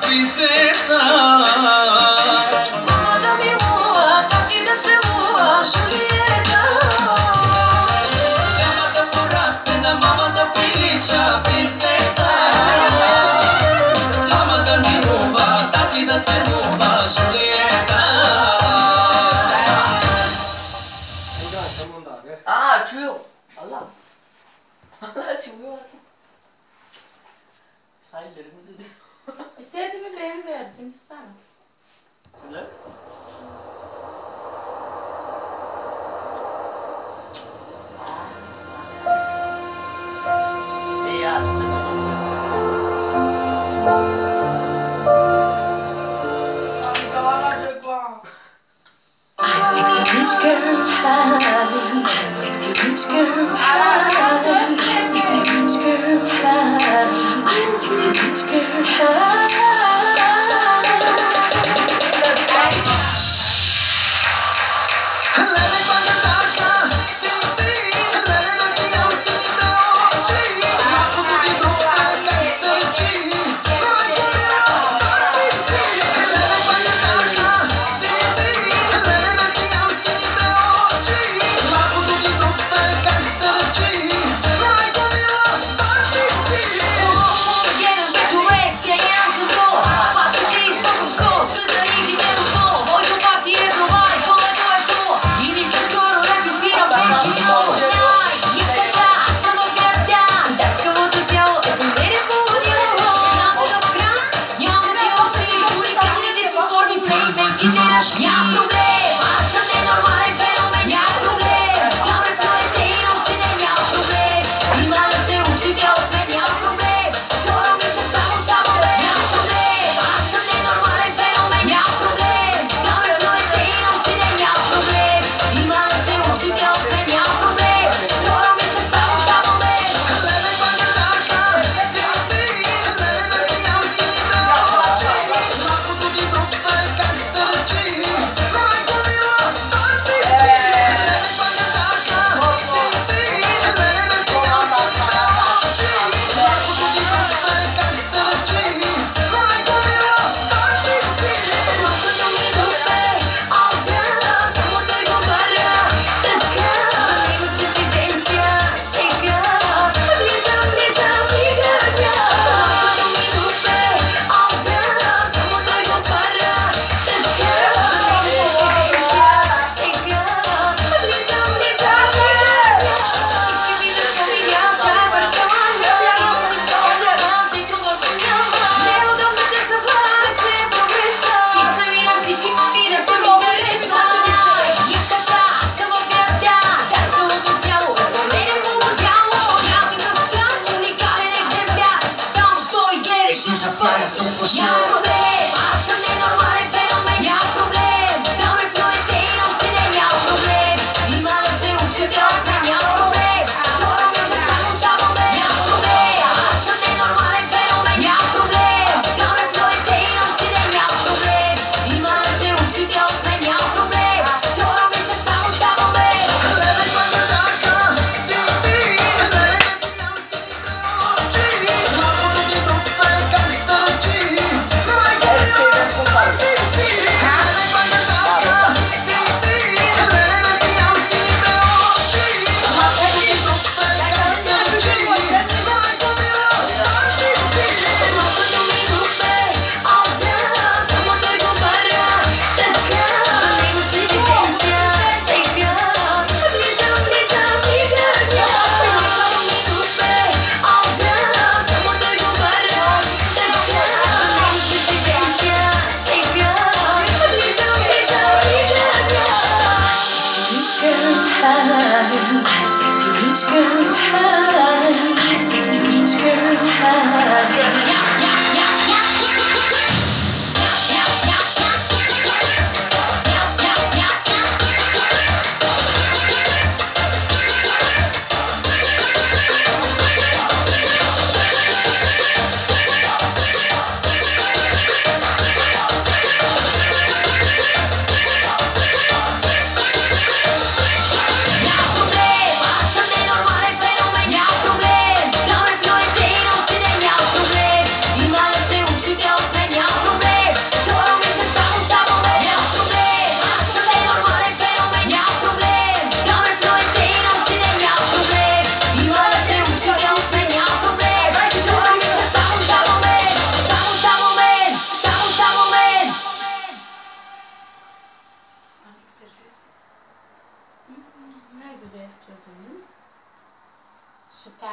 Принцесса, мама да милува, тати да целува, Жулиета. Няма да порасне, на мама да прилича, принцеса. Мама да милува, тати да целува, Жулиета. Чую. Allah. Allah чую. Sayılarımı dedi. Dedimi benim verdim sana. Öyle? İyi açtın. I'm sexy rich girl, I'm sexy rich girl, I'm sexy rich girl, I'm sexy rich girl.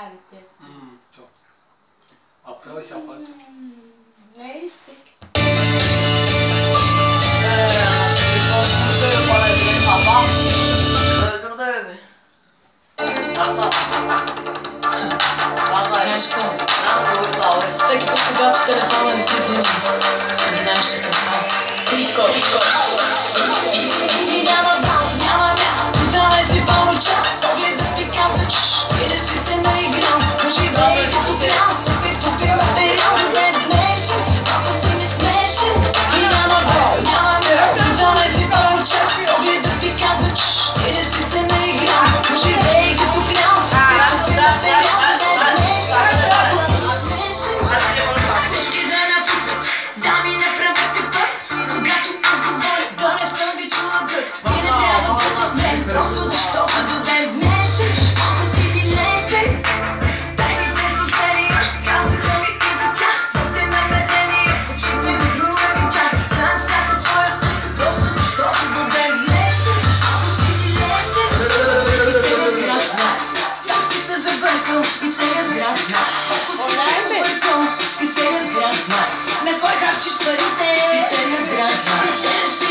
царите. То. Април и сега път. Ей си. Знаеш какво? Всеки път, когато телефона не ти звъни, знаеш, че съм аз. Кришко. И няма бал, няма мял, познавай си по-ноча, погледът ти казва чш, и да си се наиграл, поживей като крал, тук е материал, до ден днешен, ако си ми смешен. И няма бал, няма мял, познавай си по-ноча, погледът ти казва чш, и да си се наиграл, поживей като крал, тук е материал, до ден днешен, ако си ми смешен. Всички да напуснат, да ми направите път, когато аз говоря, да не съм ви чула гът. И не трябва да си смех, просто защото до ден днешен, ако си ти лесен. Техните съобщения казаха ми и за тях, твоите намерения, почитай ми друга видях. Знам всяка твоя стъпка, просто защото до ден днешен, ако си ти лесен. И целият град знае, как си се забъркал, и целият град знае, колко си се забъркал, и целият град знае, на кой харчиш парите, и целият град знае, и че не си